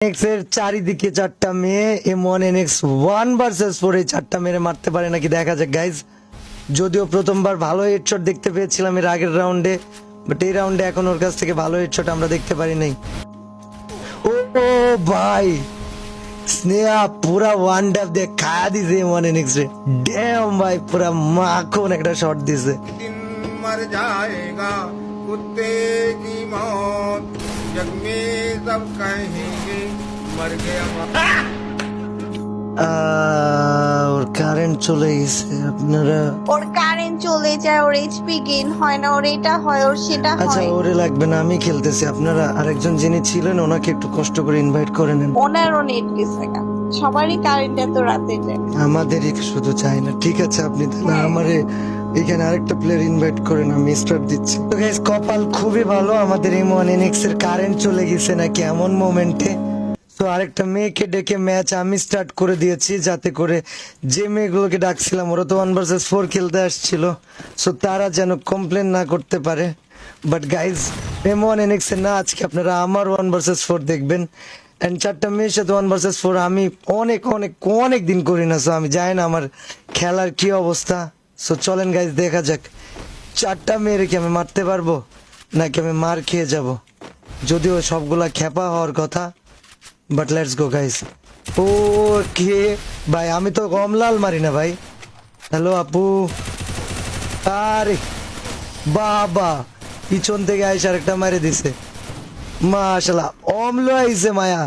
X এর চারিদিকে চারটা মেয়ে M1 NX 1 ভার্সেস 4 এই চারটা মেরে মারতে পারে নাকি দেখা যাক গাইজ। যদিও প্রথমবার ভালো হেডশট দেখতে পেয়েছিলাম এর আগের রাউন্ডে, বাট এই রাউন্ডে এখন ওর কাছ থেকে ভালো হেডশট আমরা দেখতে পারি নাই। ও ভাই স্নেহা পুরা ওয়ান ড্যাপ দিয়ে খায়া দিছে M1 NX রে। ড্যাম ভাই পুরা মাখন একটা শট দিছে। दिन मर जाएगा कुत्ते की मौत जग में सब कहेंगे मर गया ওর কারেন্ট চলে গেছে আপনারা। ওর কারেন্ট চলে যায়, ওর এইচপি গেইন হয় না, ওর এটা হয়, ওর সেটা আচ্ছা হয়। ওরে লাগবে না, আমি খেলতেছি। আপনারা আরেকজন যিনি ছিলেন ওনাকে একটু কষ্ট করে ইনভাইট করে নেন। ওনারও নেট গেছে গা। সবারই কারেন্ট এত রাতে যায়। আমাদেরই শুধু চাই না। ঠিক আছে আপনি তাহলে আমারে এখানে আরেকটা প্লেয়ার ইনভাইট করেন, আমি স্টার্ট দিচ্ছি। তো গাইস কপাল খুবই ভালো, আমাদের M1 NX এর কারেন্ট চলে গেছে নাকি এমন মোমেন্টে। তো আরেকটা মেয়েকে ডেকে ম্যাচ আমি স্টার্ট করে দিয়েছি, যাতে করে যে মেয়েগুলোকে ডাকছিলাম ওরা তো 1 ভার্সেস 4 খেলতে আসছিল, সো তারা যেন কমপ্লেন না করতে পারে। বাট গাইজ M1 NX এর না, আজকে আপনারা আমার 1 ভার্সেস 4 দেখবেন। এন্ড চারটা মেয়ের সাথে 1 ভার্সেস 4 আমি অনেক অনেক অনেক দিন করি না, সো আমি জানি না আমার খেলার কি অবস্থা। সো চলেন গাইজ দেখা যাক চারটা মেয়ের কি আমি মারতে পারবো নাকি আমি মার খেয়ে যাব। যদিও সবগুলা খেপা হওয়ার কথা, বাট লেটস গো গাইস। ও কে ভাই, আমি তো কমলাল মারি না ভাই। হ্যালো আপু। আরে বাবা পিছন থেকে আইসা আরেকটা মারে দিছে। মাশাআল্লাহ অমলো আইছে মায়া।